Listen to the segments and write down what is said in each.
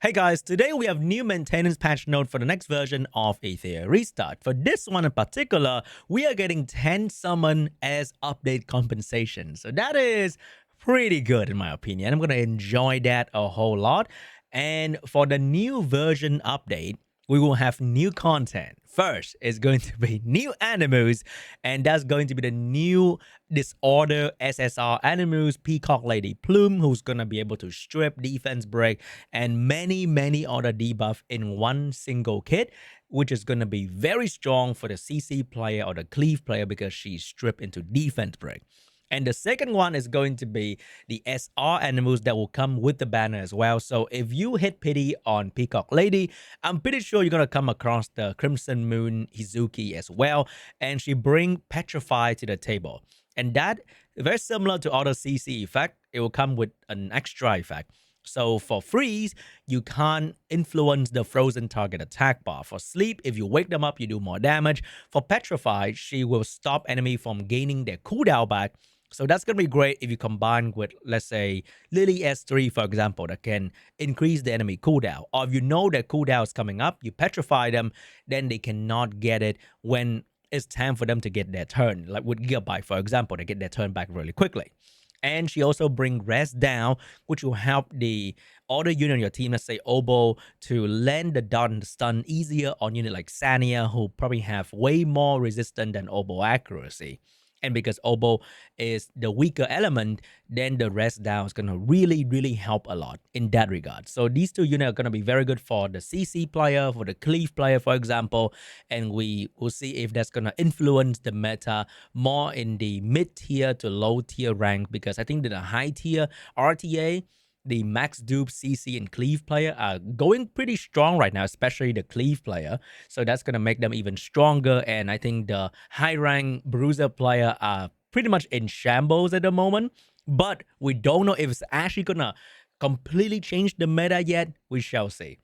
Hey guys, today we have new maintenance patch note for the next version of Etheria Restart. For this one in particular, we are getting 10 summon as update compensation. So that is pretty good in my opinion. I'm going to enjoy that a whole lot. And for the new version update, we will have new content. First is going to be new animals, and that's going to be the new Disorder SSR animals, Peacock Lady Plume, who's going to be able to strip, defense break, and many other debuff in one single kit, which is going to be very strong for the CC player or the cleave player because she's stripped into defense break. And the second one is going to be the SR animals that will come with the banner as well. So if you hit pity on Peacock Lady, I'm pretty sure you're going to come across the Crimson Moon Hizuki as well. And she bring Petrify to the table. And that, very similar to other CC effect, it will come with an extra effect. So for freeze, you can't influence the frozen target attack bar. For sleep, if you wake them up, you do more damage. For petrify, she will stop enemy from gaining their cooldown back. So that's going to be great if you combine with, let's say, Lily S3, for example, that can increase the enemy cooldown. Or if you know that cooldown is coming up, you petrify them, then they cannot get it when it's time for them to get their turn. Like with Gigabyte, for example, they get their turn back really quickly. And she also brings rest down, which will help the other unit on your team, let's say Obo, to land the dot and stun easier on unit like Sania, who probably have way more resistance than Obo accuracy. And because Obo is the weaker element, then the rest down is going to really help a lot in that regard. So these two units are going to be very good for the CC player, for the cleave player, for example. And we will see if that's going to influence the meta more in the mid-tier to low-tier rank. Because I think that the high-tier RTA, the max dupe, CC, and cleave player are going pretty strong right now, especially the cleave player. So that's going to make them even stronger. And I think the high rank bruiser player are pretty much in shambles at the moment. But we don't know if it's actually going to completely change the meta yet. We shall see.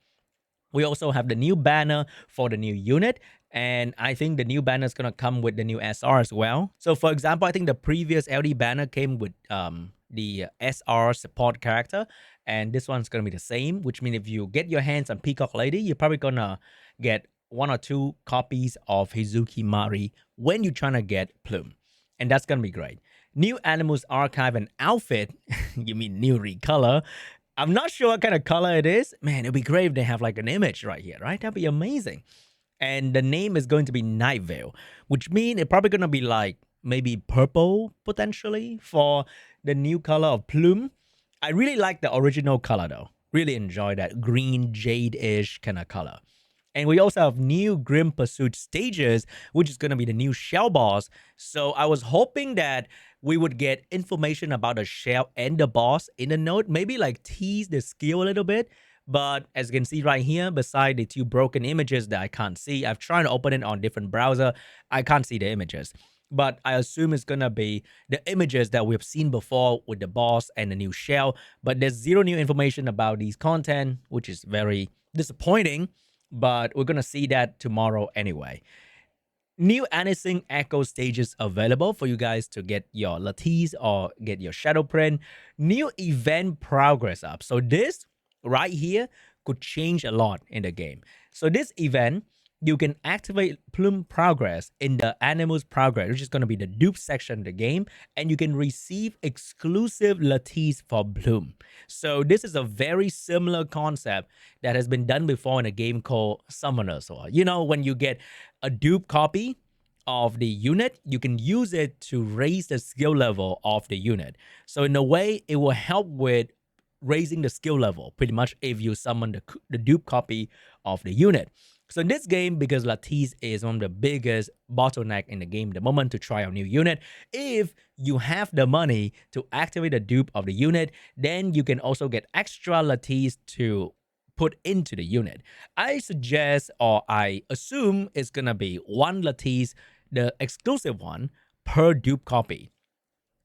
We also have the new banner for the new unit. And I think the new banner is going to come with the new SR as well. So for example, I think the previous LD banner came with the SR support character, and this one's gonna be the same, which means if you get your hands on Peacock Lady, you're probably gonna get 1 or 2 copies of Hizuki Mari when you're trying to get Plume, and that's gonna be great. New Animals Archive and outfit, you mean new recolor. I'm not sure what kind of color it is. Man, it'd be great if they have like an image right here, right? That'd be amazing. And the name is going to be Night Veil, which means it's probably gonna be like maybe purple potentially for the new color of Plume. I really like the original color though. Really enjoy that green jade-ish kind of color. And we also have new Grim Pursuit stages, which is going to be the new shell boss. So I was hoping that we would get information about the shell and the boss in the note, maybe like tease the skill a little bit. But as you can see right here, beside the 2 broken images that I can't see, I've tried to open it on different browser. I can't see the images. But I assume it's gonna be the images that we've seen before with the boss and the new shell. But there's zero new information about these content, which is very disappointing. But we're gonna see that tomorrow anyway. New Anising Echo stages available for you guys to get your Lattice or get your Shadow Print. New event progress up. So this right here could change a lot in the game. So this event, you can activate Plume Progress in the Animals Progress, which is going to be the dupe section of the game, and you can receive exclusive Lattice for Plume. So this is a very similar concept that has been done before in a game called Summoners. Or, you know, when you get a dupe copy of the unit, you can use it to raise the skill level of the unit. So in a way, it will help with raising the skill level, pretty much, if you summon the dupe copy of the unit. So in this game, because Lattice is one of the biggest bottleneck in the game at the moment to try a new unit, if you have the money to activate the dupe of the unit, then you can also get extra Lattice to put into the unit. I suggest, or I assume, it's gonna be 1 Lattice, the exclusive one, per dupe copy.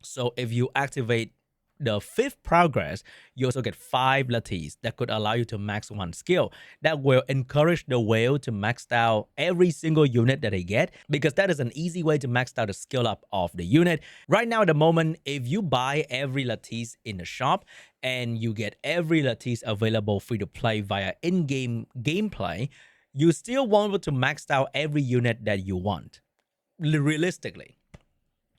So if you activate the 5th progress, you also get 5 Lattice that could allow you to max 1 skill. That will encourage the whale to max out every single unit that they get, because that is an easy way to max out the skill up of the unit. Right now at the moment, if you buy every Lattice in the shop, and you get every Lattice available free to play via in-game gameplay, you still won't be able to max out every unit that you want. Realistically,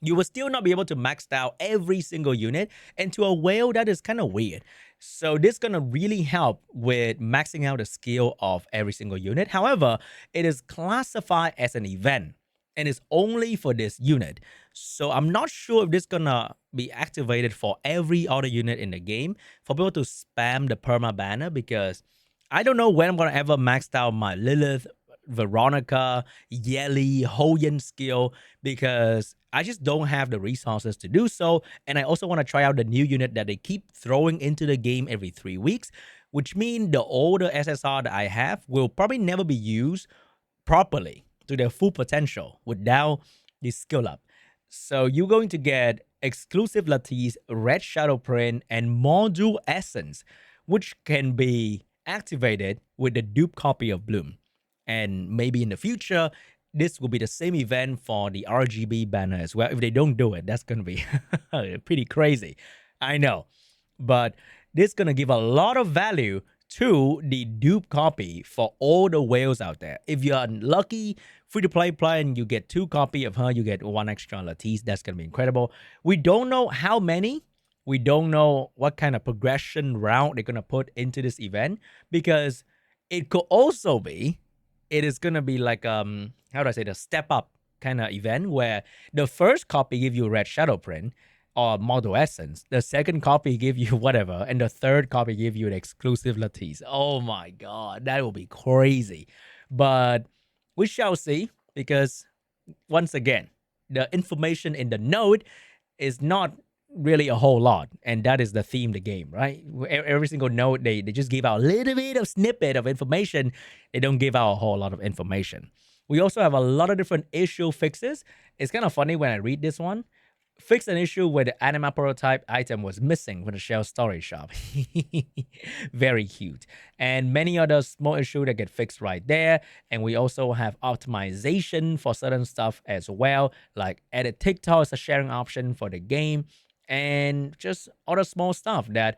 you will still not be able to max out every single unit. And to a whale, that is kind of weird. So this is going to really help with maxing out the skill of every single unit. However, it is classified as an event and it's only for this unit. So I'm not sure if this is going to be activated for every other unit in the game for people to spam the perma banner, because I don't know when I'm going to ever max out my Lilith, Veronica, Yeli, Hoyan skill, because I just don't have the resources to do so. And I also want to try out the new unit that they keep throwing into the game every 3 weeks, which means the older SSR that I have will probably never be used properly to their full potential without the skill up. So you're going to get exclusive Lattice, red shadow print, and module essence, which can be activated with the dupe copy of Bloom. And maybe in the future, this will be the same event for the RGB banner as well. If they don't do it, that's going to be pretty crazy. I know. But this is going to give a lot of value to the dupe copy for all the whales out there. If you're lucky, free-to-play player, and you get 2 copy of her, you get 1 extra Lattice. That's going to be incredible. We don't know how many. We don't know what kind of progression route they're going to put into this event, because it could also be, it is going to be like, how do I say, the step up kind of event where the first copy give you red shadow print or model essence, the second copy give you whatever, and the third copy give you an exclusive Lattice. Oh my god, that will be crazy. But we shall see, because once again, the information in the node is not really a whole lot, and that is the theme of the game, right? Every single node, they just give out a little bit of snippet of information. They don't give out a whole lot of information. We also have a lot of different issue fixes. It's kind of funny when I read this one. Fix an issue where the anima prototype item was missing from the shell storage shop. Very cute. And many other small issues that get fixed right there. And we also have optimization for certain stuff as well, like edit TikTok as a sharing option for the game, and just other small stuff that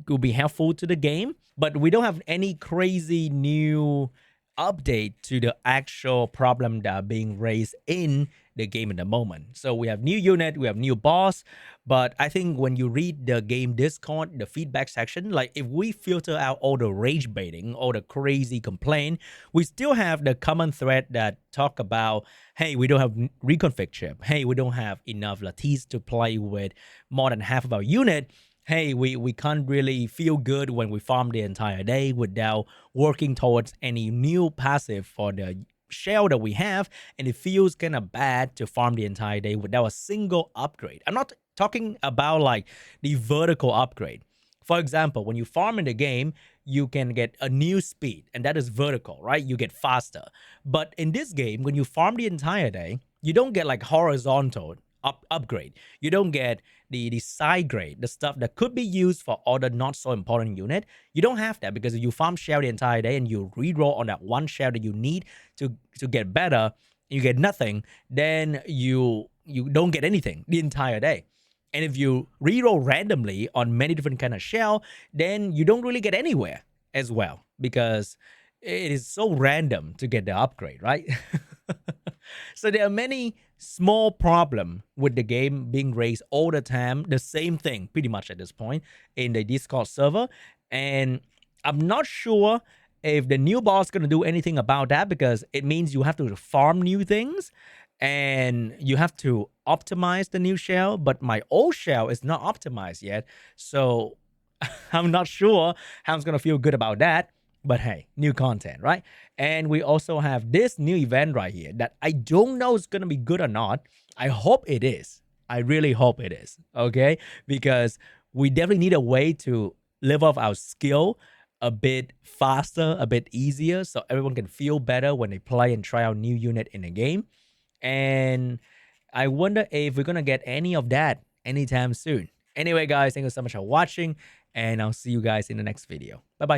could be helpful to the game. But we don't have any crazy new update to the actual problem that are being raised in the game at the moment. So we have new unit, we have new boss, but I think when you read the game Discord, the feedback section, like if we filter out all the rage baiting, all the crazy complaint, we still have the common thread that talk about, hey, we don't have reconfig chip. Hey, we don't have enough Lattice to play with more than half of our unit. Hey, we can't really feel good when we farm the entire day without working towards any new passive for the shell that we have, and it feels kind of bad to farm the entire day without a single upgrade. I'm not talking about like the vertical upgrade. For example, when you farm in the game, you can get a new speed, and that is vertical, right? You get faster. But in this game, when you farm the entire day, you don't get like horizontal upgrade. You don't get the side grade, the stuff that could be used for other not so important unit. You don't have that, because if you farm shell the entire day and you reroll on that one shell that you need to get better, you get nothing, then you don't get anything the entire day. And if you reroll randomly on many different kind of shell, then you don't really get anywhere as well, because it is so random to get the upgrade, right? So there are many small problems with the game being raised all the time. The same thing pretty much at this point in the Discord server. And I'm not sure if the new boss is going to do anything about that, because it means you have to farm new things and you have to optimize the new shell. But my old shell is not optimized yet. So I'm not sure how I'm going to feel good about that. But hey, new content, right? And we also have this new event right here that I don't know is going to be good or not. I hope it is. I really hope it is, okay? Because we definitely need a way to live off our skill a bit faster, a bit easier, so everyone can feel better when they play and try out new unit in the game. And I wonder if we're going to get any of that anytime soon. Anyway, guys, thank you so much for watching, and I'll see you guys in the next video. Bye-bye.